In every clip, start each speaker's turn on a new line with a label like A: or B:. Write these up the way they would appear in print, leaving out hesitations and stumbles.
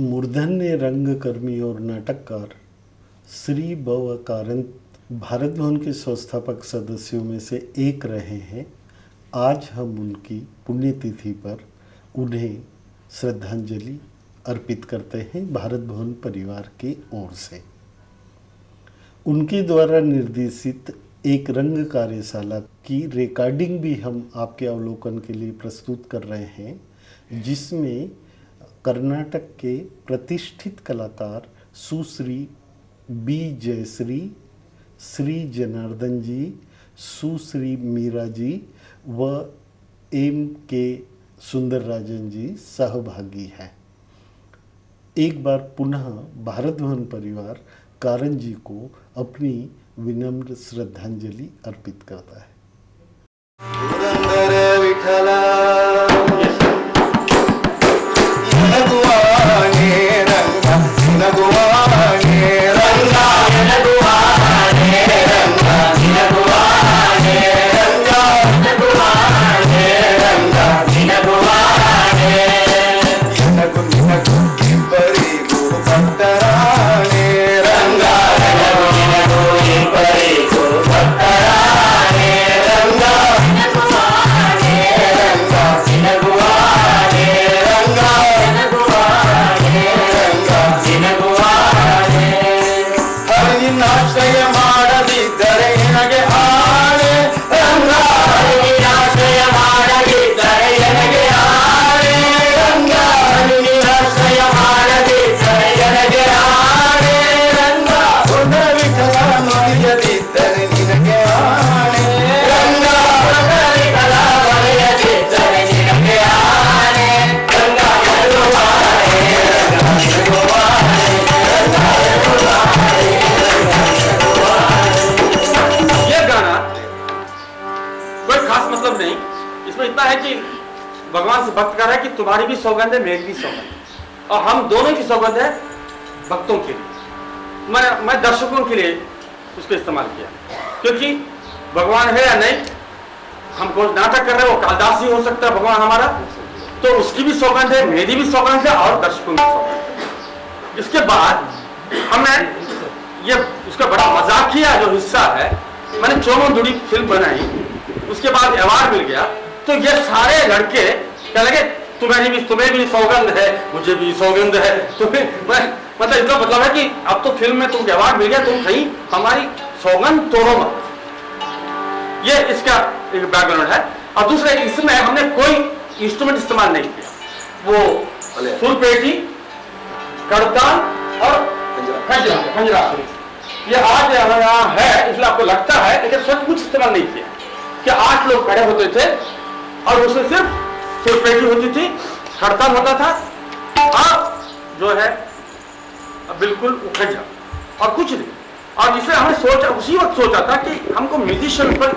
A: मूर्धन्य रंगकर्मी और नाटककार श्री बव कारंत भारत भवन के संस्थापक सदस्यों में से एक रहे हैं। आज हम उनकी पुण्यतिथि पर उन्हें श्रद्धांजलि अर्पित करते हैं भारत भवन परिवार की ओर से। उनके द्वारा निर्देशित एक रंग कार्यशाला की रिकॉर्डिंग भी हम आपके अवलोकन के लिए प्रस्तुत कर रहे हैं, जिसमें कर्नाटक के प्रतिष्ठित कलाकार सुश्री बी जयश्री, श्री जनार्दन जी, सुश्री मीरा जी व एम के सुंदरराजन जी सहभागी हैं। एक बार पुनः भारत भवन परिवार कारंत जी को अपनी विनम्र श्रद्धांजलि अर्पित करता है।
B: भगवान से भक्त कर रहा है कि तुम्हारी भी सौगंध है, मेरी भी सौगंध है, और हम दोनों की सौगंध है भक्तों के लिए। मैं दर्शकों के लिए उसको इस्तेमाल किया, क्योंकि भगवान है या नहीं, हम कोई नाटक कर रहे हैं, वो कालिदास ही हो सकता है भगवान हमारा, तो उसकी भी सौगंध है, मेरी भी सौगंध है और दर्शकों की सौगंध है। इसके बाद हमने ये उसका बड़ा मजाक किया जो हिस्सा है, मैंने चोमो दुड़ी फिल्म बनाई, उसके बाद अवार्ड मिल गया, तो ये सारे लड़के क्या लगे तुम्हें भी सौगंध है, मुझे भी सौगंध है, तुम्हें मतलब इसका मतलब है कि अब तो फिल्म में तुमको अवार्ड मिल गया, तुम कहीं हमारी सौगंध तोड़ो मत। ये इसका एक बैकग्राउंड है। और दूसरा, इसमें हमने कोई इंस्ट्रूमेंट इस्तेमाल नहीं किया, वो सुरपेटी, करताल और खंजरा ये आज हमारे यहाँ है, इसलिए आपको लगता है, लेकिन सचमुच इस्तेमाल नहीं किया। कि 8 लोग खड़े होते थे और उसमें सिर्फ सुरपेटी होती थी, खड़ताल होता था, और जो है बिल्कुल खंजरा और कुछ नहीं। और इसलिए हमने सोचा, उसी वक्त सोचा था कि हमको म्यूजिशियन पर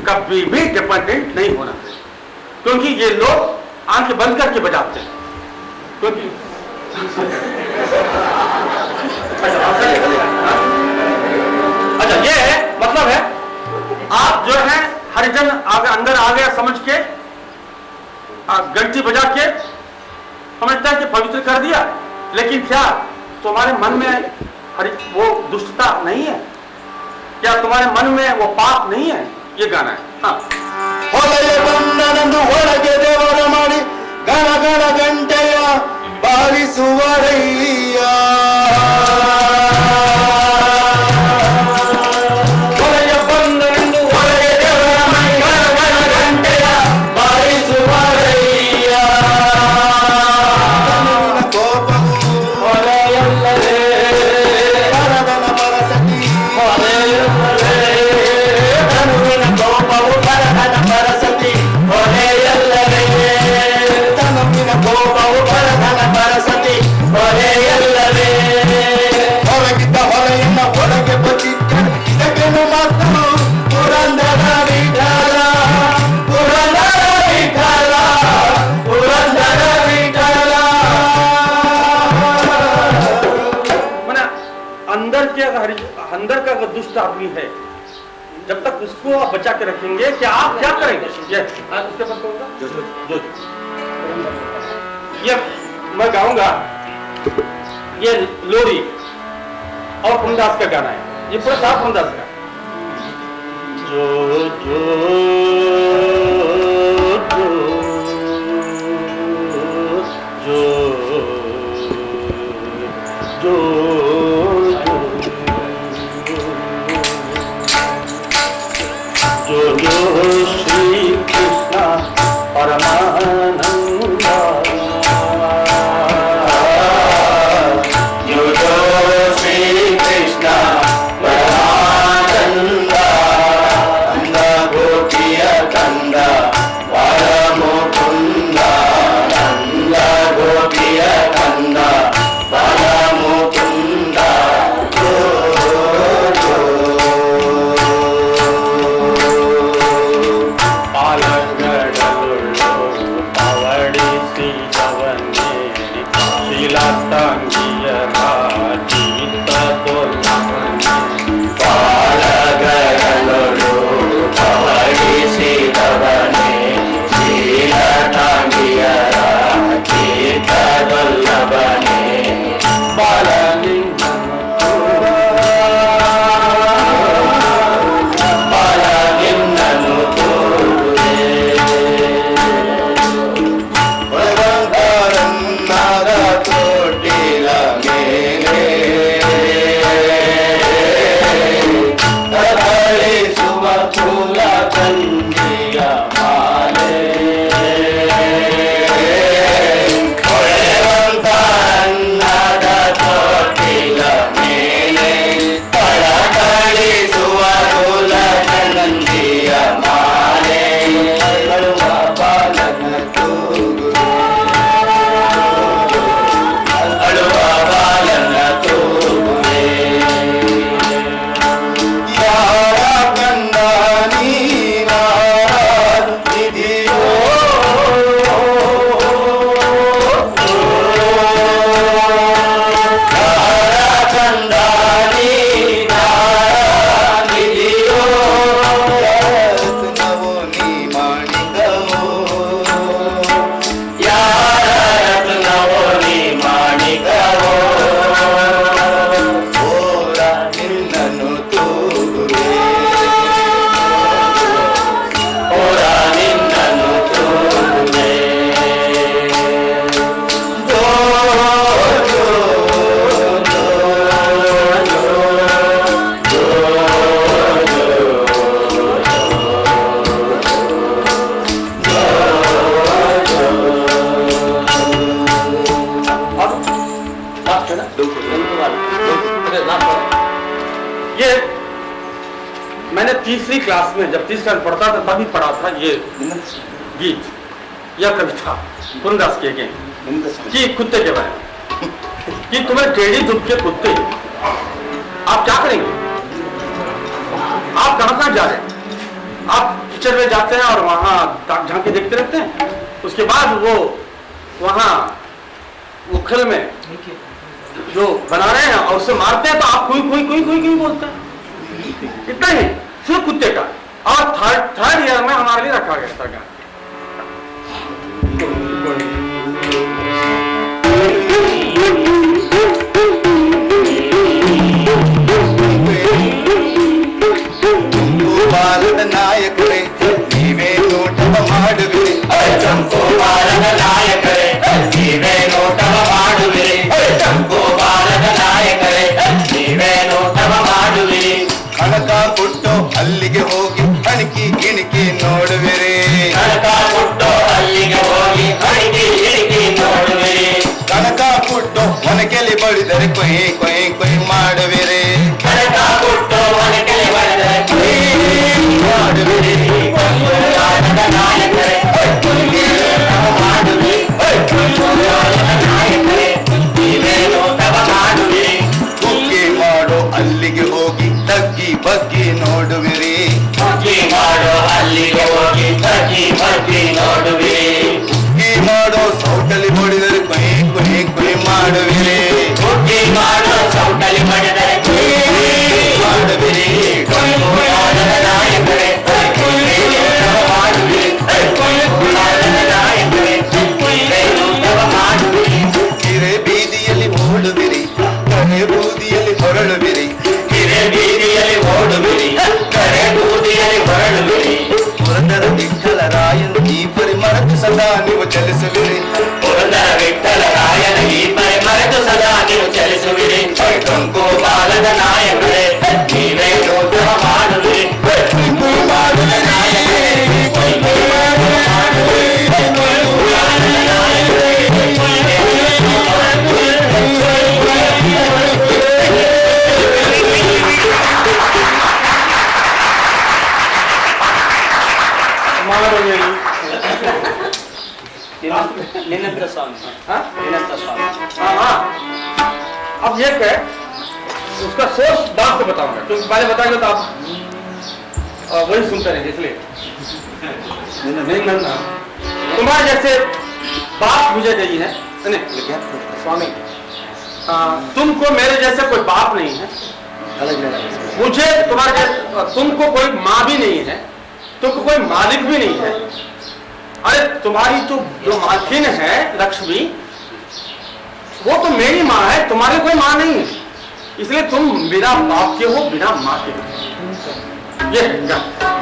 B: कभी भी डिपेंडेंट नहीं होना चाहिए, क्योंकि ये लोग आंखें बंद करके बजाते हैं, क्योंकि अच्छा ये है, मतलब है आप जो है हरिजन अंदर आ गया समझ के, घंटी बजा के समझता है कि पवित्र कर दिया, लेकिन क्या तुम्हारे मन में वो दुष्टता नहीं है? क्या तुम्हारे मन में वो पाप नहीं है? ये गाना है। हाँ, गण गण घंटेया बारिसुवरैया, अंदर का अगर दुष्ट आदमी है, जब तक उसको आप बचा के रखेंगे, कि आप क्या करेंगे? ये मैं गाऊंगा ये लोरी और पूर्णदास का गाना है, ये पूरा साफ पूर्णदास का। जो जो जो जो जो जो श्री कृष्ण परमानंदा, जो जो श्री कृष्ण परमानंदा, कंद गोपिय कंद बालमुकुंद, कंद गोपिय कंद बालमुकुंद, जो जो ಪಾಲಗಡಲುಳ್ಳು ಪವಡಿಸಿ ಜವನ್ನೇ ಶೀಲಾತಂಗಿಯರ ಚಿತ್ತದೊಲ್ಲವನ್ನೇ, ಪಾಲಗಡಲುಳ್ಳು ಪವಡಿಸಿ ಜವನ್ನೇ ಶೀಲಾತಂಗಿಯರ ಚಿತ್ತದೊಲ್ಲವನ್ನೇ, ಬಾಲನಿನ್ನನು ಭಗವಂತರನ್ನಾದ ತೋಟಿಲ ಮೇಲೆ ತರಳಿಸುವ ಕುಲ ಕಂದಿಯ ಮಾಲೆ, ಭಗವಂತರನ್ನಾದ ತೋಟಿಲ ಮೇಲೆ ತರಳಿಸುವ ಕುಲ ಕಂದಿಯ ಮಾಲೆ, ಅಳುವ ಬಾಲನ ತೂಗುವೆ, ಅಳುವ ಬಾಲನ ತೂಗುವೆ, ಯಾರ ಕಂದ ನೀನಾರ ನಿಧಿಯೋ, ಯಾರ ಕಂದ ನೀನಾರ ನಿಧಿಯೋ, ರತ್ನವೋ ನೀ ಮಾಣಿಕವೋ, ಯಾರ ರತ್ನವೋ ನೀ ಮಾಣಿಕವೋ, ಓರ ನಿನ್ನನ್ನು ತೂಗುವೆ, ಓರ ನಿನ್ನನ್ನು ತೂಗುವೆ, ಜೋ ಜೋ ಜೋ ಜೋ ಜೋ ये मैंने तीसरी क्लास में जब तीसरी क्लास पढ़ता था तभी पढ़ा था ये गीत या कविता पूर्णदास के कि कुत्ते के बारे में, कि तुम्हें टेढ़ी धूप के कुत्ते आप क्या करेंगे, आप कहाँ जा रहे हैं, आप किचन में जाते हैं और वहाँ ताक झांकी देखते रहते हैं, उसके बाद वो वहाँ उखल में जो बना रहे हैं और उसे मारते हैं तो आप कोई कोई कोई कोई कोई बोलते हैं, इतना ही सिर्फ कुत्ते का। और थर्ड ईयर में हमारे लिए रखा गया था गाना।
C: ಬಾಲದ ನಾಯಕರೇ ನೀವೇ ನೋಟವ ಮಾಡುವಿರಿ, ಚಂಪು ಬಾಲದ ನಾಯಕರೇ ನೀವೇ ನೋಟವ ಮಾಡುವಿರಿ, ಚಂಪು ಬಾಲದ ನಾಯಕರೇ ನೀವೇ ನೋಟವ ಮಾಡುವಿರಿ, ಕನಕ ಕೊಟ್ಟು ಅಲ್ಲಿಗೆ ಹೋಗಿ ಅಣಿಕಿ ಇಣಿಕಿ ನೋಡುವಿರಿ, ಕನಕ ಕೊಟ್ಟು ಅಲ್ಲಿಗೆ ಹೋಗಿ ಅಣಿಕಿ ಇಣಿಕಿ ನೋಡುವಿರಿ, ಕನಕ ಕೊಟ್ಟು ಒನಕೆಲಿ ಬಡಿದರೆ ಕೊಯ್ ಕೊಯ್ ಕೊಯ್ ಮಾಡುವಿರಿ, ಕನಕ ಕೊಟ್ಟು ಒನಕೆಲಿ ಬಡಿದರೆ ಕೊಯ್ ಮಾಡುವಿರಿ, ಚಂಪು ಬಾಲದ ನಾಯಕರೇ ನೀವೇ ನೋಟವ ಮಾಡುವಿರಿ, ಚಂಪು ಬಾಲದ ನಾಯಕರೇ ನೀವೇ ನೋಟವ ಮಾಡುವಿರಿ, ಬುಕ್ಕಿ ಮಾಡೋ ಅಲ್ಲಿಗೆ ಹೋಗಿ ತಗ್ಗಿ ಬಗ್ಗಿ ನೋಡುವಿರಿ, ಬುಕ್ಕಿ ಮಾಡೋ ಅಲ್ಲಿಗೆ ಹೋಗಿ ತಗ್ಗಿ ಬಗ್ಗಿ ನೋಡುವಿರಿ, ಬುಕ್ಕಿ ಮಾಡೋ ಸೌಟಲಿ ಬಡಿದರೆ ಕೊಯ್ ಕೊಯ್ ಕೊಯ್ ಮಾಡುವಿರಿ, ಬುಕ್ಕಿ ಮಾಡೋ ಸೌಟಲಿ ಬಡಿದರೆ ಮರೆತು ಸದಾ ನೀವು ಚಲಿಸುವಿರಿ ಪುರಂದರ ವಿಠಲ ರಾಯನ ಈ ಮೈ ಮರೆತು ಸದಾ ನೀವು ಚಲಿಸುವಿರಿ ಟೊಂಕು ಬಾಲದ ನಾಯಕರೇ ನೀವೇ ನೋಟವ ಮಾಡುವಿರಿ ಟೊಂಕು ಬಾಲದ ನಾಯಕರೇ
B: निनंत स्वामी निनंत स्वामी हाँ अब ये है उसका सोच बात को बताऊंगा क्योंकि पहले बताएंगे तो आप वही सुनते रहेंगे इसलिए नहीं तुम्हारे जैसे बात मुझे गई है स्वामी तुमको मेरे जैसे कोई बाप नहीं है मुझे तुम्हारे जैसे तुमको कोई माँ भी नहीं है तुमको कोई मालिक भी नहीं है अरे तुम्हारी तो जो मालकिन है लक्ष्मी वो तो मेरी माँ है तुम्हारी कोई माँ नहीं है इसलिए तुम बिना बाप के हो बिना माँ के हो ये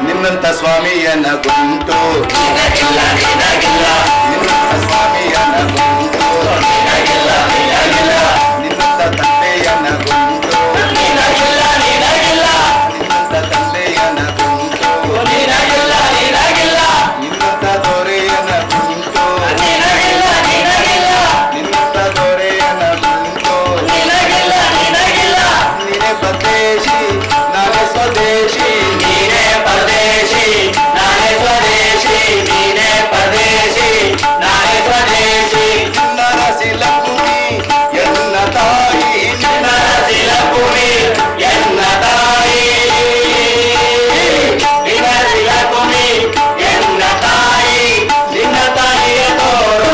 C: ನಿನ್ನಂತ ಸ್ವಾಮಿಯನ ಗುಂಟು ನಿನ್ನಂತ ಸ್ವಾಮಿಯನ ಗುಂಟು ನಿನ್ನಂತ ತಂದೆಯನ ಗುಂಟು ನಿನ್ನಂತ ತಂದೆಯನ ಗುಂಟು ನಿನ್ನಂತ ದೊರೆಯನ ಗುಂಟು ನಿನ್ನಂತ ದೊರೆಯನ ಗುಂಟು ನೀನೇ ಪರದೇಶಿ ನಾನೇ ಸ್ವದೇಶಿ ನೀನೇ ಪರದೇಶಿ ನಾನೇ ಸ್ವದೇಶಿ ನೀನೇ ಪರದೇಶಿ ನಾನೇ ಸ್ವದೇಶಿ ನರಸಿಲ ಭೂಮಿ ಎನ್ನ ತಾಯಿ ನರಸಿಲ ಭೂಮಿ ಎನ್ನ ತಾಯಿ ನರಸಿಲ ಭೂಮಿ ಎನ್ನ ತಾಯಿ ನಿನ್ನ ತಾಯಿಯ ತೋರು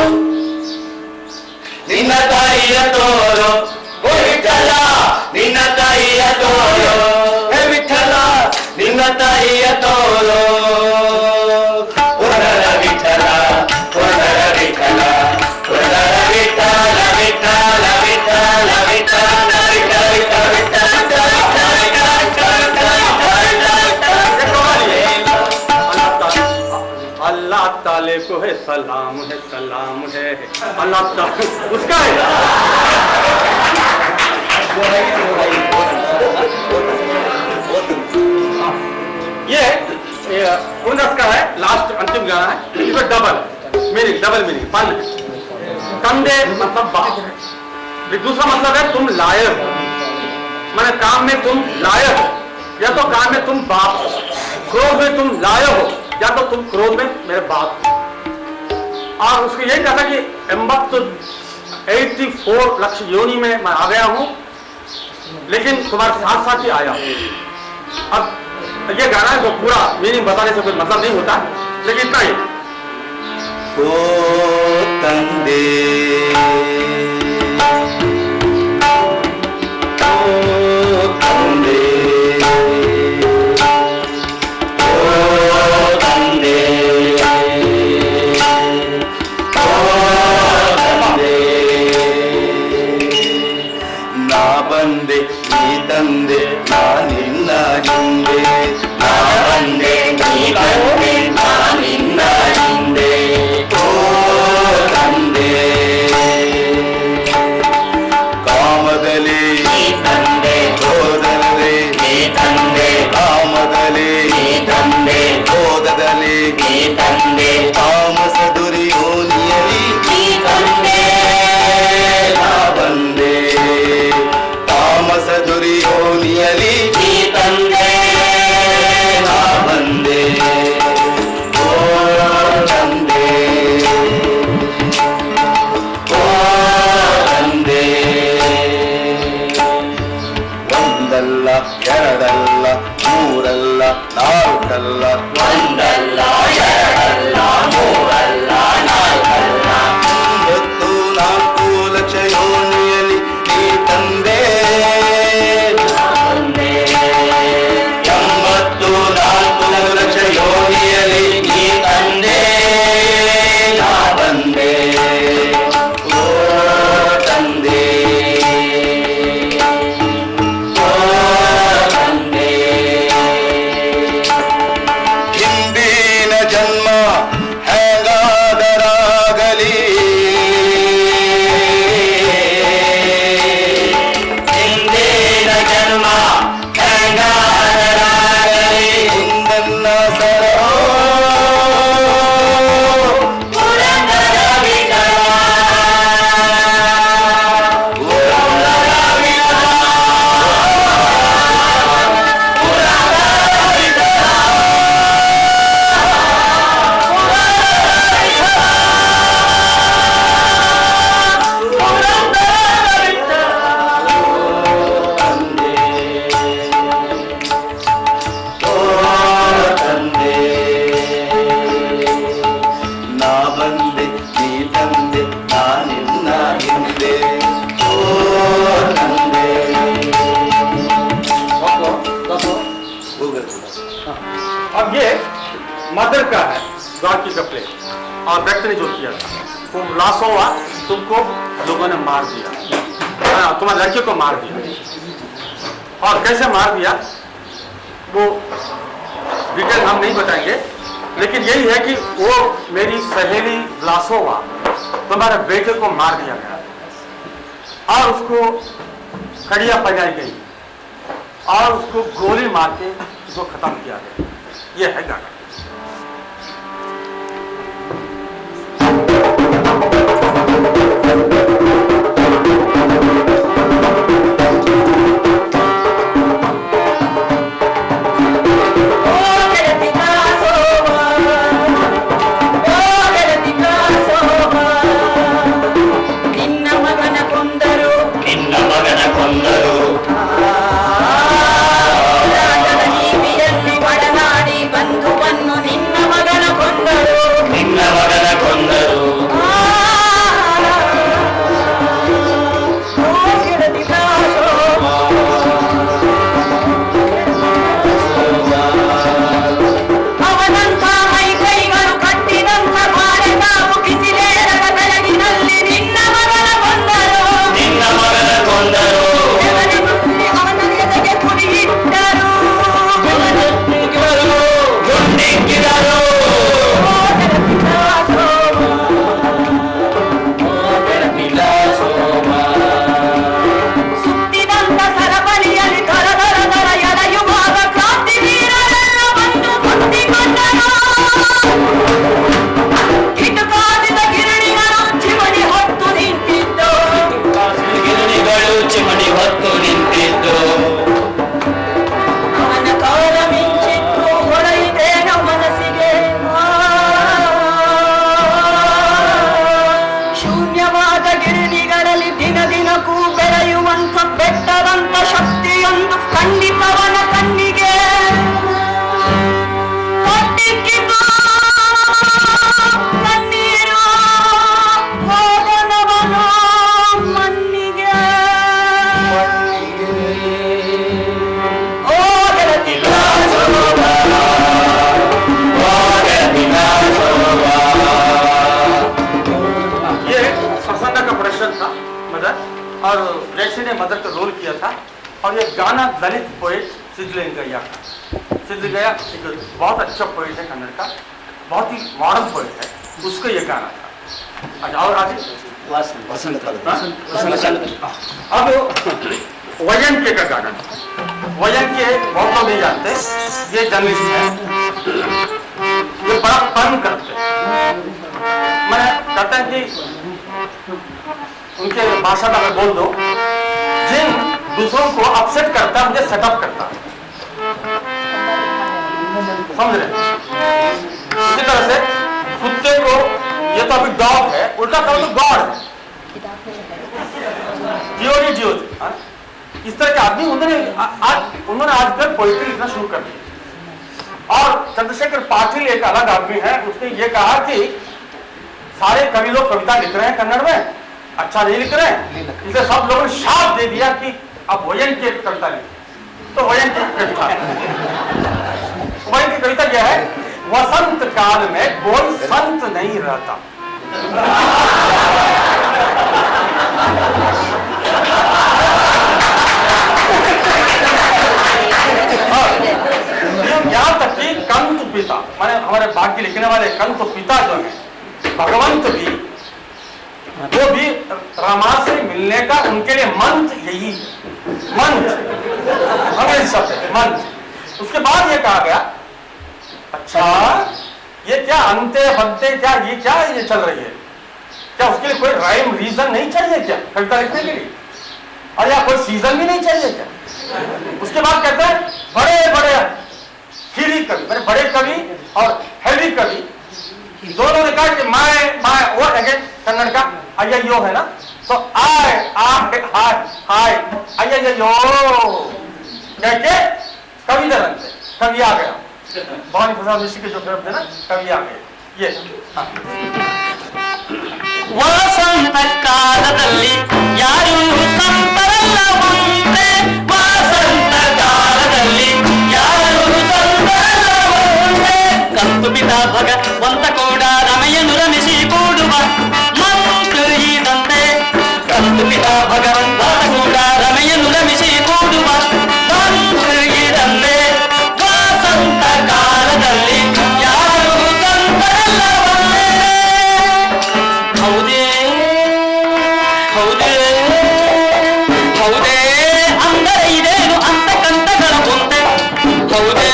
C: ನಿನ್ನ ತಾಯಿಯ ತೋರು ಓ ವಿಠಲ ನಿನ್ನ ತಾಯಿಯ ತೋರು ಹೇ ವಿಠಲ ನಿನ್ನ ತಾಯಿಯ ತೋರು ಪುರರ ವಿಠಲ ಪುರರ ವಿಠಲ ಪುರರ ವಿಠಲ ವಿಠಲ ವಿಠಲ ವಿಠಲ
B: अल्लाह ताले को है सलाम है अल्लाह ताला उसका है ये उनस का है लास्ट अंतिम गाना है इसमें डबल मीनिंग पन कंधे मतलब बाप दूसरा मतलब है तुम लायक हो मैंने काम में तुम लायक हो या तो काम में तुम बाप हो क्रोध में तुम लायक हो या तो तुम क्रोध में मेरे बाप हो और उसको यही कहा कि 84 लक्ष योनि में मैं आ गया हूं लेकिन तुम्हारे साथ साथ ही आया हूं अब ये गाना है तो पूरा मीनिंग बताने से कोई मतलब नहीं होता लेकिन इतना ही
C: ओ तंदे ಬಂದೆ ನೀ ತಂದೆ ನಾನಿನ್ನ ಹಿಂದೆ ನಾ ಬಂದೆ ನೀ ತಂದೆ ನಾನಿನ್ನ ಹಿಂದೆ ಓ ತಂದೆ ಕಾಮದಲ್ಲಿ ನೀ ತಂದೆ ಹೋದದಲ್ಲಿ ನೀ ತಂದೆ ಕಾಮದಲ್ಲಿ ನೀ ತಂದೆ ಹೋದದಲ್ಲಿ ನೀ ತಂದೆ ತಾಮಸ ದುರ್ಯೋನಿಯಲಿ ನೀ ತಂದೆ ನಾ ಬಂದೆ ತಾಮಸ ದುರ್ಯೋನಿಯಲಿ ನೀ ತಂದೆ ನಾ ಬಂದೆ ಓ ತಂದೆ ಓ ತಂದೆ ಒಂದಲ್ಲ ಎರಡಲ್ಲ ಮೂರಲ್ಲ ನಾಲ್ಕಲ್ಲ ಒಂದಲ್ಲ ಎರಡಲ್ಲ ನಾ ಬಂದೆ ನೀ ತಂದೆ ನಾ ನಿನ್ನ ಹಿಂದೆ ಓ ತಂದೆ
B: अब ये मदर का है, गॉड की कपड़े, और व्यक्त ने जो किया था तुम लाशों हुआ, तुमको लोगों ने मार दिया, तुम्हारे लड़के को मार दिया। और कैसे मार दिया वो डिटेल हम नहीं बताएंगे, लेकिन यही है कि वो मेरी सहेली लाशोवा तुम्हारे बेटे को मार दिया गया और उसको कड़िया पजाई गई और उसको गोली मार के उसको खत्म किया गया। ये है गाना। और जैसे ने मदर का रोल किया था और ये गाना दलित पोएट सिद्धलिंगय्या का। सिद्धलिंगय्या एक बहुत अच्छा पोएट है कन्नड़ का, बहुत ही मॉडर्न पोएट है, उसको ये गाना था। अच्छा और आगे अब वजन के का गाना। वजन के बहुत लोग नहीं जानते, ये जर्नलिस्ट है, ये बड़ा फन करते हैं। मैं कहता है कि उनके भाषा में बोल दो, जिन दूसरों को अपसेट करता है मुझे सेटअप करता है, समझ रहे? उसी तरह से कुत्ते को, ये तो अभी डॉग है, उल्टा करो तो गॉड है, जियोजी जियोजी। इस तरह के आदमी उन्होंने आजकल पोइट्री लिखना शुरू कर दी। और चंद्रशेखर पाटिल एक अलग आदमी है, उसने ये कहा कि सारे कवि लोग कविता लिख रहे हैं कन्नड़ में, अच्छा नहीं लिख रहे हैं, इसलिए सब लोगों ने शाप दे दिया कि अब वयन की कविता लिख। तो वयन की कविता, वयन की कविता क्या है? वसंत काल में कोई संत नहीं रहता। यहाँ तक कि कंत पिता, माने हमारे भाग्य लिखने वाले कंत पिता जो है भगवंत भी, वो भी रामा से मिलने का उनके लिए मंत्र यही है, मंत्र अंग्रेजी शब्द है मंत्र। उसके बाद ये कहा गया, अच्छा ये क्या अंते बंते, क्या ये चल रही है क्या? उसके लिए कोई राइम रीजन नहीं चाहिए क्या कविता लिखने के लिए? और या कोई सीजन भी नहीं चाहिए क्या? उसके बाद कहते हैं बड़े बड़े हीरी कवि, बड़े कवि और हेवी कवि दोनों ने कहा कि माए वो अगेन कन्नड़ का अय्यो है ना, तो आय हाय हाय अय्यो कह के कवि दे रखते, कवि आ गया। भवानी प्रसाद ऋषि के जो फिल्म थे ना, कवि आ गए ये।
C: ವಸಂತ ಕಾಲದಲ್ಲಿ ಯಾರು ಸಂತರಲ್ಲ ಮುಂದೆ ವಸಂತ ಕಾಲದಲ್ಲಿ ಯಾರು ಸಂತರಲ್ಲ ಮುಂದೆ ಕಂತು ಬಿದ ಭಗವಂತ ಕೂಡ ರಮೆಯನ್ನು ರಮಿಸಿ ಕೂಡುವ ಮಂತ್ರ ಇದಂತೆ ಕಂತು ಬಿದ ಭಗವಂತ ಕೂಡ ರಮೆಯನ್ನು ರಮಿಸಿ ಕೂಡುವ ಮಂತ್ರ ಇದಂತೆ ವಸಂತ ಕಾಲದಲ್ಲಿ ಯಾರು ಸಂತರಲ್ಲ ಮುಂದೆ ಹೌದೇ ಹೌದೇ ಹೌದೇ ಅಂದರೆ ಇದೇನು ಅಂತ ಕಂತಗಳ ಮುಂದೆ ಹೌದೇ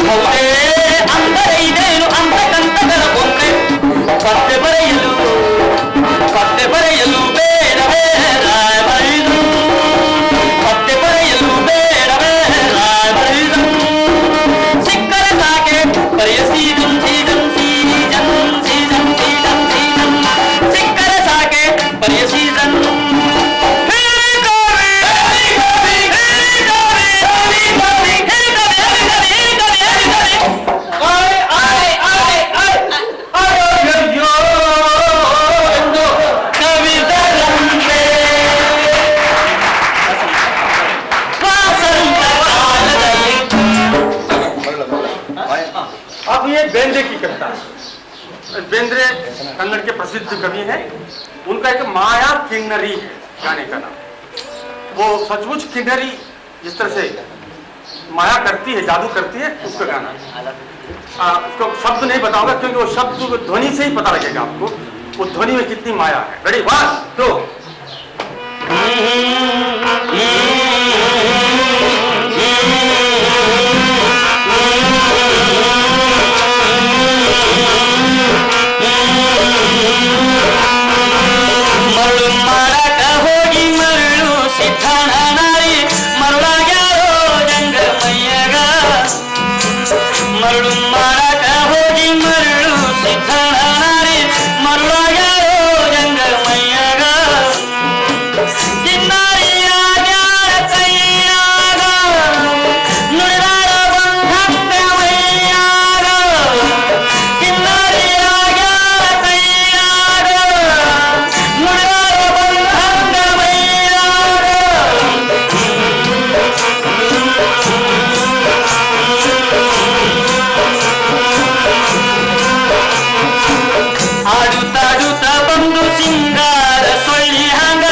C: ಹೌದೇ ಅಂದರೆ ಇದೇನು ಅಂತ ಕಂತಗಳ ಮುಂದೆ ಪತ್ತೆ ಬರೆಯಲು ಬೇಡವೇ ರಾಯಬರಿದು ಪತ್ತೆ ಬರೆಯಲು ಬೇಡವೇ ರಾಯಬರಿದು ಸಿಕ್ಕರೆ ಸಾಕೆ ಬರೆಯ season season season season season season ಸಿಕ್ಕರೆ ಸಾಕೆ ಬರೆಯ ಸೀಜನ್
B: अब ये बेंद्रे की कविता है। बेंद्रे कन्नड़ के प्रसिद्ध कवि हैं। उनका एक माया किन्नरी है गाने का नाम। वो सचमुच किन्नरी जिस तरह से माया करती है, जादू करती है, उसका गाना। उसको शब्द नहीं बताऊंगा क्योंकि वो शब्द ध्वनि से ही पता लगेगा आपको वो ध्वनि में कितनी माया है। रेडी 1 2
C: ಮರಳು ಮಾಡಕ ಹೋಗಿ ಮರಳು ಸಿದ್ಧಾಣ ನಾರಿ ಮರಳಾಗ್ಯಾರೋ ಜಂಗ ಮೈಯಾಗ ಮರಳು ಮಾಡಕ ಹೋಗಿ ಮರಳು ಸಿದ್ಧಾಣ ನಾರಿ ಮರಳಾಗ್ಯಾರೋ ಜಂಗ ಮೈಯಾಗ ಕಿನ್ನಾರಿಯಾಗ್ಯಾರ ಕೈಯಾಗ ನುಡಿದಾರ ಬಂಧಂಗ ಮೈಯಾಗ ಕಿನ್ನಾರಿಯಾಗ್ಯಾರ ಕೈಯಾಗ ನುಡಿದಾರ ಬಂಧಂಗ ಮೈಯಾಗ ಆಡುತ್ತಾಡುತ್ತ ಬಂದು ಸಿಂಗಾರ ಸೊಳ್ಳಿ ಹಂಗ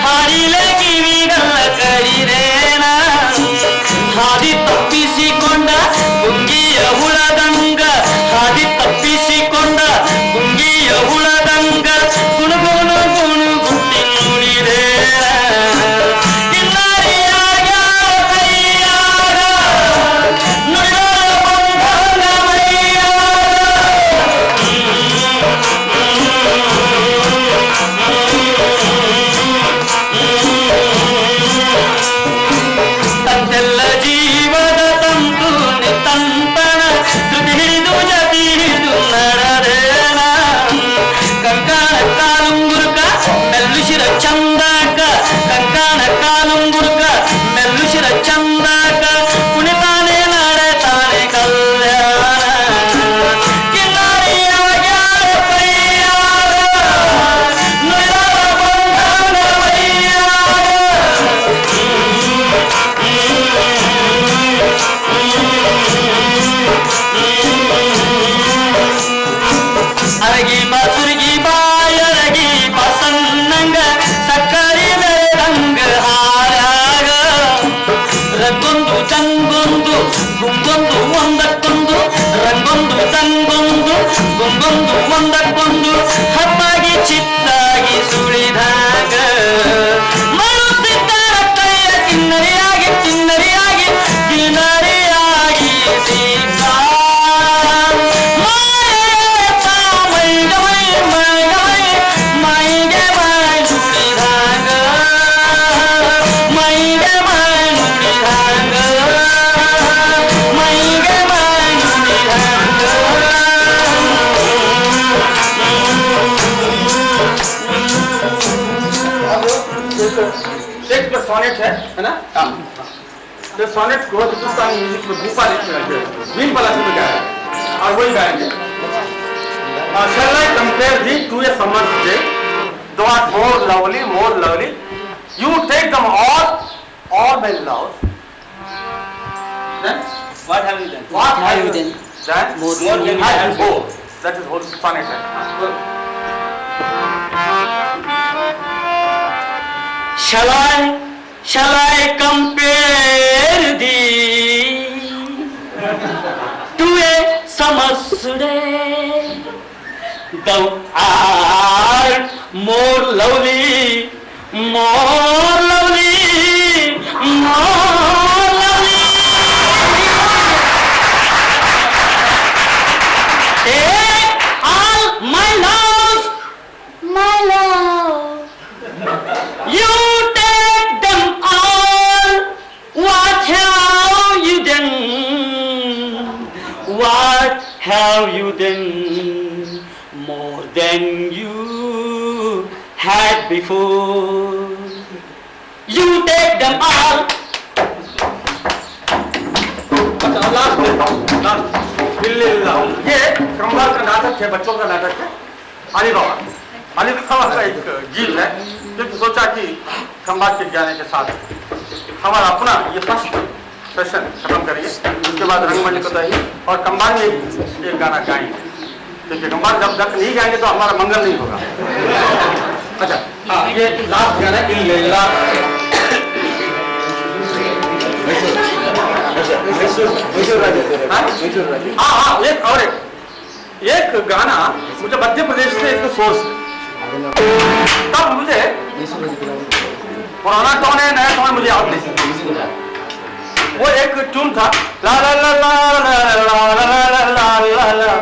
C: ಹಾಡಿಲ ಕಿವಿಗಲ್ಲ ಕಡಿರೇನ ಹಾದಿ ತಪ್ಪಿಸಿಕೊಂಡ ಗುಂಗಿಯ ಹುಳದಂಗ ಹಾದಿ ತಪ್ಪಿಸಿಕೊಂಡ ಗುಂಗಿಯ ಹುಳದಂಗ ಗುಣಗುಣ ಗುಣಗುಟ್ಟಿ ನುಡಿರೇನ ಕಿನ್ನಾರಿಯಾಗ್ಯಾರ ಕೈಯಾಗ ನುಡಿದಾರ ಬಂಧಂಗ ಮೈಯಾಗ ತಂದೆಲ್ಲ ಜೀವದ ತಂತು ನಿತಂತನ ಶ್ರುತಿ ಹಿಡಿದು ಜತಿ ಹಿಡಿದು ನಡೆದೇನ ಕಂಕಣ ಕಾಲುಂಗುರ್ಕ ಮೆಲ್ಲುಶಿರ ಚಂದಕ ಕಂಕಣ ಕಾಲುಂಗುರ್ಕ ಮೆಲ್ಲುಶಿರ ಚಂದಕ ಕುಣಿತಾನೆ ನಡೆತಾನೆ ಕಲ್ಯಾಣ ಕಿನ್ನಾರಿಯಾಗ್ಯಾರ ಕೈಯಾಗ ನುಡಿದಾರ ಬಂಧನ ಮೈಯಾಗ ಅರಗಿ ಬಾಸುರ್ಗಿ ಬಾಯರಗಿ ಬಸನ್ನಂಗ ಸಕ್ಕರಿ ಬೆಳದಂಗ ಹಾರಾಗ ರಂಗೊಂದು ಚಂಗೊಂದು ಗುಂಗೊಂದು ಒಂದಕ್ಕೊಂದು ರಂಗೊಂದು ಚಂಗೊಂದು ಗುಂಗೊಂದು ಒಂದಕ್ಕೊಂದು ಹಬ್ಬಾಗಿ ಚಿತ್ತಾಗಿ ಸುಳಿದಾಗ ಮರುತ್ತಿದ್ದಾರ ಕೈಯ ಕಿನ್ನರಿಯಾಗಿ ಕಿನ್ನರಿಯಾಗಿ ಕಿನ್ನರಿಯಾಗಿ ಸೀತ ಮೈಗೆ ಮೈ ಮೈಗೆ ಮೈ ಮೈಗೆ ಮೈ ನುಡಿದಾಗ ಮೈಗೆ ಮೈ ನುಡಿದಾಗ ಮೈಗೆ ಮೈ ನುಡಿದಾಗ
B: शेक्सपियर सोनेट है ना? तो सोनेट को हिंदुस्तानी म्यूजिक में भूपा लिखते हैं, बीन वाला से गाया और वही गाएंगे। Shall I compare thee to a summer's day? Thou art more lovely. You take them all my love. Then
C: What have you done?
B: what have you
D: done?
B: done?
C: More than you
B: have
C: have
B: you. That is whole sonnet.
C: Shall I compare thee to a summer's day? Thou art more lovely, more lovely, more lovely. Take all my love, my love. You take them all. What have you done? What have you done? More than you had before. You take them all.
B: Last इल्लिल्ला ये कंबाल का नाटक है, बच्चों का नाटक है। अली बाबा का एक गीत है, क्योंकि सोचा कि खंबात के गाने के साथ हमारा अपना ये फर्स्ट सेशन खत्म करिए, उसके बाद रंगमंच को दही और कंबाल में एक गाना गाएंगे, क्योंकि कंबाल जब तक नहीं गाएंगे तो हमारा मंगल नहीं होगा। अच्छा हाँ, ये लास्ट गाना इल्लिल्ला। हाँ एक गाना मुझे मध्य प्रदेश से इसका सोर्स है, तब मुझे पुराना टोन है, नया टोन मुझे याद नहीं। वो एक ट्यून था ला ला ला ला ला ला ला ला ला ला ला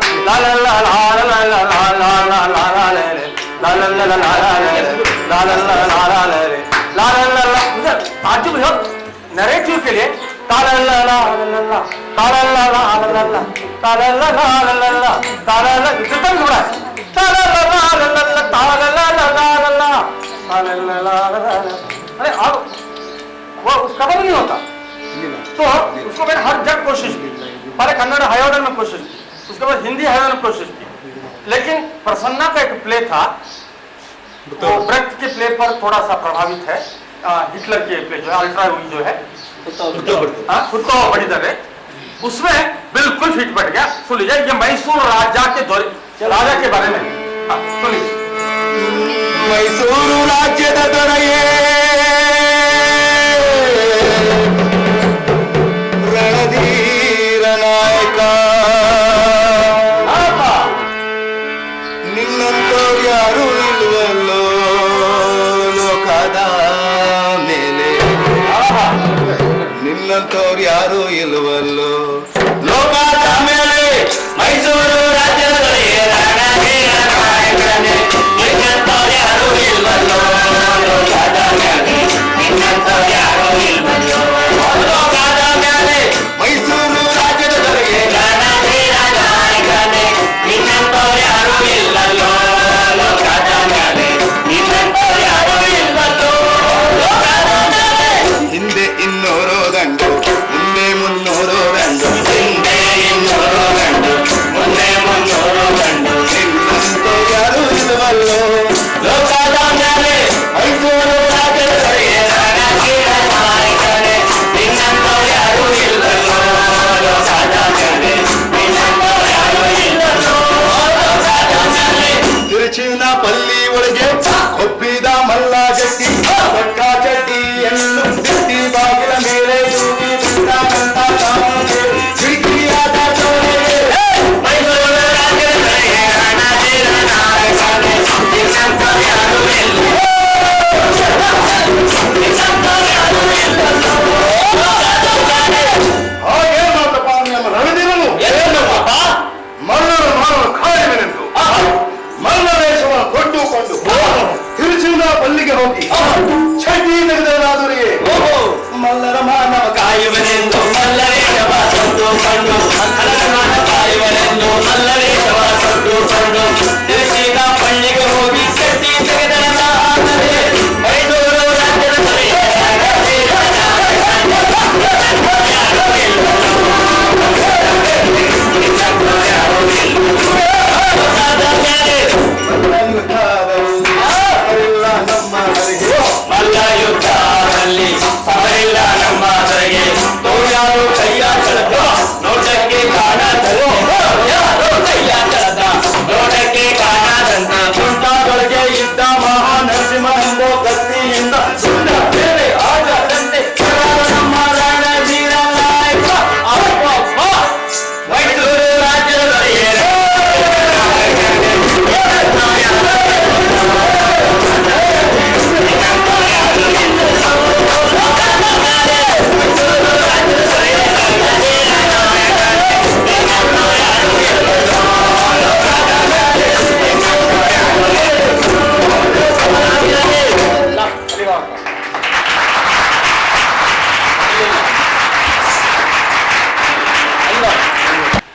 B: मुझे आज भी नरेटिव के लिए अरे वो उसका भी नहीं होता, तो उसको मैंने हर जगह कोशिश की। पहले कन्नड़ हाईऑर्डर में कोशिश की, उसके बाद हिंदी हाईऑर्डर में कोशिश की, लेकिन प्रसन्ना का एक प्ले था, वो ब्रेक्ट के प्ले पर थोड़ा सा प्रभावित है। हिटलर के प्ले जो है अल्ट्रा जो है खुद को बड़ी तरह, उसमें बिल्कुल फिट बैठ गया। सुन लीजिए, ये मैसूर राजा के राजा के बारे में सुन लीजिए।
C: मैसूर राज्यದ ದೊರೆಯೇ ರಣಧೀರ ನಾಯಕ, ನಿನ್ನಂತವ್ರು ಯಾರು ಇಲ್ವಲ್ಲೋ ಲೋಕದ ಮೇಲೆ, ನಿನ್ನಂತವ್ರು ಯಾರು ಇಲ್ವಲ್ಲೋ ಲೋಕದ ಮೇಲೆ. ಮೈಸೂರು ರಾಜ್ಯದ ದೊರೆಯೇ ರಣಧೀರ ನಾಯಕನೇ, ನಿನ್ನಂತವ್ರು ಯಾರು ಇಲ್ವಲ್ಲೋ ಲೋಕದ ಮೇಲೆ, ನಿನ್ನಂತವ್ರು ಯಾರು ಇಲ್ವಲ್ಲೋ ಲೋಕದ ಮೇಲೆ. ಮೈಸೂರು ರಾಜ್ಯದ ದೊರೆಯೇ ರಣಧೀರ ನಾಯಕನೇ, ನಿನ್ನಂತವ್ರು ಯಾರು ಇಲ್ವಲ್ಲೋ ಲೋಕದ ಮೇಲೆ, ನಿನ್ನಂತವ್ರು ಯಾರು ಇಲ್ವಲ್ಲೋ ಲೋಕದ ಮೇಲೆ. ಹಿಂದೆ 200 ದಂಡು, ಮುಂದೆ 300 ದಂಡು, ಹಿಂದೆ 200 ದಂಡು, ಮುಂದೆ 300 ದಂಡು, ನಿನ್ನಂತವ್ರು ಯಾರು ಇಲ್ವಲ್ಲೋ ಲೋಕದ ಮೇಲೆ. ಮೈಸೂರು ರಾಜ್ಯದ ದೊರೆಯೇ ರಣಧೀರ ನಾಯಕನೇ, ನಿನ್ನಂತವ್ರು ಯಾರು ಇಲ್ವಲ್ಲೋ ಲೋಕದ ಮೇಲೆ, ನಿನ್ನಂತವ್ರು ಯಾರು ಇಲ್ವಲ್ಲೋ ಲೋಕದ ಮೇಲೆ. ತಿರುಚಿನ ಪಲ್ಲಿ ಒಳಗೆ ಒಪ್ಪಿದ ಮಲ್ಲ ಜಟ್ಟಿ, ಪಕ್ಕ ಚಡ್ಡಿಯನ್ನು ಬಿಟ್ಟಿ ಬಾಗಿಲ ಮೇಲೆ ತೂಗಿ ಬಿಟ್ಟಾನಂತ ತಾನೇ ಕಿಡಿಕಿಯಾದ ಚೋರೆಗೆ. ಮೈಸೂರು ರಾಜ್ಯದ ದೊರೆಯೇ ರಣಧೀರ ನಾಯಕನೇ, ನಿನ್ನಂತವ್ರು ಯಾರು ಇಲ್ವಲ್ಲೋ ನಿನ್ನಂತವ್ರು ಯಾರು ಇಲ್ವಲ್ಲೋ ಲೋಕದ ಮೇಲೆ.
E: ಹಾಗೆ ಮಾತಪ್ಪ ನಮ್ಮ ರಣಧೀರನು
C: ಏನಪ್ಪ
E: ಮಲ್ಲರು ಮಾಡಲು ಖಾಯವೆನೆಂದು ಮಲ್ಲ ವೇಷವನ್ನು ತೊಟ್ಟುಕೊಂಡು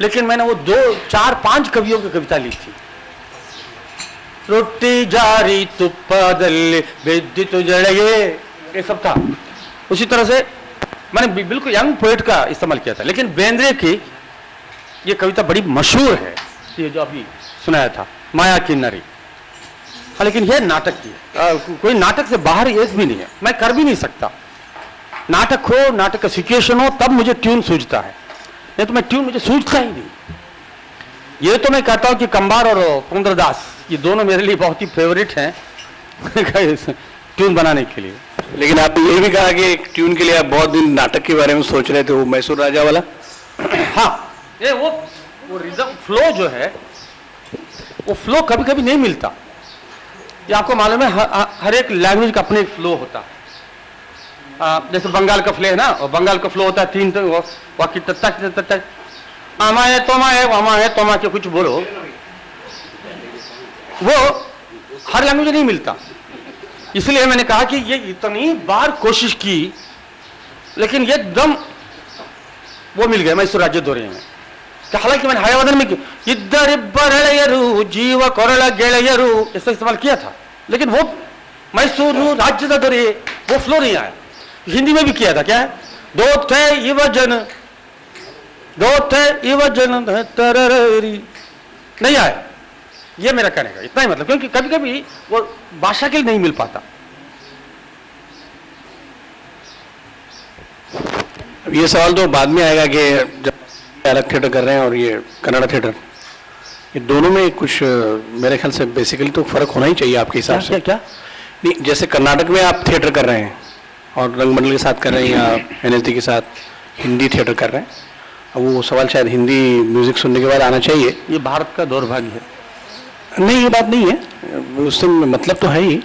B: लेकिन मैंने वो 2, 4, 5 कवियों की कविता ली थी। रोटी जारी तुप्पादल्ली बेद्दितु जड़गे, ये सब था। उसी तरह से मैंने बिल्कुल यंग पोएट का इस्तेमाल किया था। लेकिन बेंद्रे की ये कविता बड़ी मशहूर है, ये जो अभी सुनाया था, माया की नरी। हाँ, लेकिन ये नाटक की है, कोई नाटक से बाहर एक भी नहीं है, मैं कर भी नहीं सकता। नाटक हो, नाटक का सिचुएशन हो, तब मुझे ट्यून सूझता है, नहीं तो मैं ट्यून मुझे सूझता ही नहीं। ये तो मैं कहता हूं कि कंबार और पुरंदरदास ये दोनों मेरे लिए बहुत ही फेवरेट हैं ट्यून बनाने के लिए।
D: लेकिन आपने ये भी कहा कि एक ट्यून के लिए आप बहुत दिन नाटक के बारे में सोच रहे थे, वो मैसूर राजा वाला।
B: हाँ, ये वो रिदम फ्लो जो है, वो फ्लो कभी कभी नहीं मिलता। ये आपको मालूम है, हर एक लैंग्वेज का अपने फ्लो होता है। जैसे बंगाल का फ्लो है ना, और बंगाल का फ्लो होता है 3 वाक्य तक आमा है वमा है तोमा के कुछ बोलो, वो हर लैंग्वेज नहीं मिलता। इसलिए मैंने कहा कि ये इतनी बार कोशिश की, लेकिन ये दम वो मिल गया मैसूर राज्य दौरे में। हालांकि मैंने हयावदन में इद्धरिब्बरेಳೆಯರು जीव कोरಳ ಗೆಳೆಯರು ऐसा इस्तेमाल किया था, लेकिन वो मैसूर राज्य दौरे वो फ्लो नहीं आया। हिंदी में भी किया था, क्या है, दो थे युवजन नहीं आया। ये मेरा कहने का इतना ही मतलब, क्योंकि कभी कभी वो भाषा के लिए नहीं मिल पाता।
D: ये सवाल तो बाद में आएगा कि जब अलग थिएटर कर रहे हैं और ये कन्नड़ा थिएटर, ये दोनों में कुछ मेरे ख्याल से बेसिकली तो फर्क होना ही चाहिए आपके हिसाब से।
B: क्या
D: नहीं, जैसे कर्नाटक में आप थिएटर कर रहे हैं और रंगमंडल के साथ कर रहे हैं, या NLT के साथ हिंदी थिएटर कर रहे हैं, अब वो सवाल शायद हिंदी म्यूजिक सुनने के बाद आना चाहिए।
B: ये भारत का दौर्भाग्य है।
D: नहीं, ये बात नहीं है, उससे मतलब तो है ही,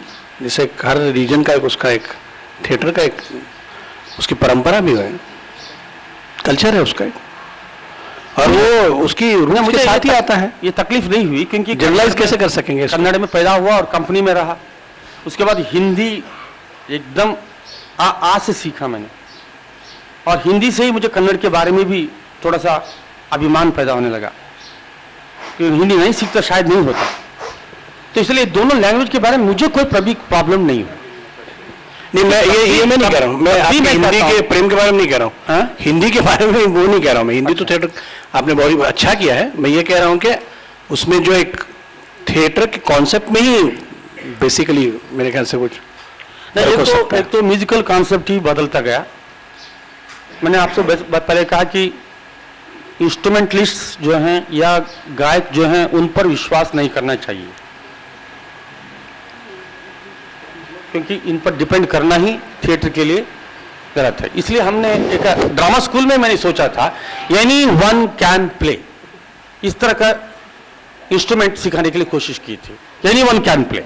D: जैसे हर रीजन का एक उसका एक थिएटर का एक उसकी परंपरा भी है, कल्चर है उसका एक, और वो उसकी रूह मुझे साथ ही आता है।
B: ये तकलीफ नहीं हुई, क्योंकि
D: जनरलाइज कैसे कर सकेंगे इसको?
B: कन्नड़ में पैदा हुआ और कंपनी में रहा, उसके बाद हिंदी एकदम आ से सीखा मैंने, और हिंदी से ही मुझे कन्नड़ के बारे में भी थोड़ा सा अभिमान पैदा होने लगा, क्योंकि हिंदी नहीं सीखता शायद नहीं होता। तो इसलिए दोनों लैंग्वेज के बारे में मुझे कोई प्रॉब्लम नहीं हुई।
D: नहीं, मैं ये मैं नहीं कह रहा हूँ, मैं हिंदी के प्रेम के बारे में नहीं कह रहा हूँ, हिंदी के बारे में वो नहीं कह रहा हूँ मैं। हिंदी तो थिएटर आपने बहुत अच्छा किया है, मैं ये कह रहा हूँ कि उसमें जो एक थिएटर के कॉन्सेप्ट में ही बेसिकली मेरे ख्याल से कुछ
B: नहीं, एक तो म्यूजिकल कॉन्सेप्ट ही बदलता गया। मैंने आपसे पहले कहा कि इंस्ट्रूमेंटलिस्ट जो हैं या गायक जो हैं उन पर विश्वास नहीं करना चाहिए, क्योंकि इन पर डिपेंड करना ही थिएटर के लिए गलत है। इसलिए हमने एक ड्रामा स्कूल में मैंने सोचा था एनी वन कैन प्ले, इस तरह का इंस्ट्रूमेंट सिखाने के लिए कोशिश की थी, एनी वन कैन प्ले।